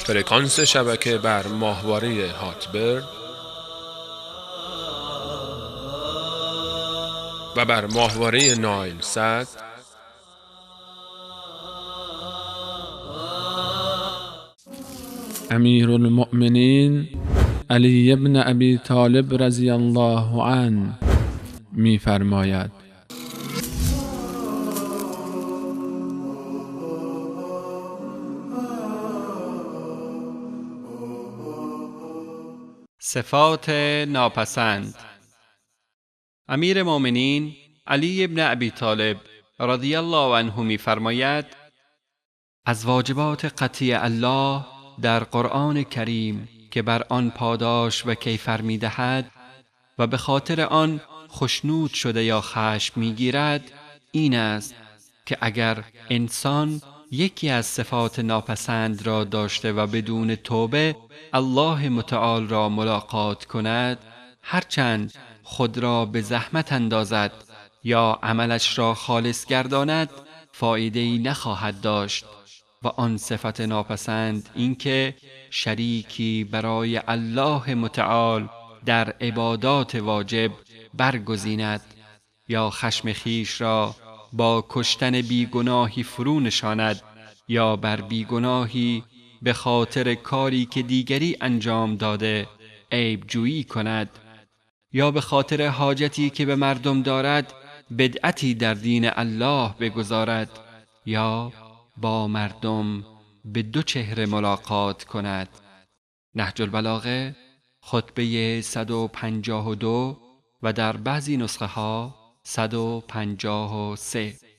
فرکانس شبکه بر ماهواره هاتبرد و بر ماهواره نایل سد امیر المؤمنین علی ابن ابی طالب رضی الله عنه می فرماید: صفات ناپسند. امیر مومنین علی ابن ابی طالب رضی الله عنه می فرماید: از واجبات قطعی الله در قرآن کریم که بر آن پاداش و کیفر می دهد و به خاطر آن خشنود شده یا خشم می گیرد این است که اگر انسان یکی از صفات ناپسند را داشته و بدون توبه الله متعال را ملاقات کند، هرچند خود را به زحمت اندازد یا عملش را خالص گرداند فایده‌ای نخواهد داشت. و آن صفت ناپسند این که شریکی برای الله متعال در عبادات واجب برگزیند یا خشم خیش را با کشتن بیگناهی فرو نشاند یا بر بیگناهی به خاطر کاری که دیگری انجام داده عیب جویی کند یا به خاطر حاجتی که به مردم دارد بدعتی در دین الله بگذارد یا با مردم به دو چهره ملاقات کند. نهج البلاغه خطبه 152 و در بعضی نسخه ها 153.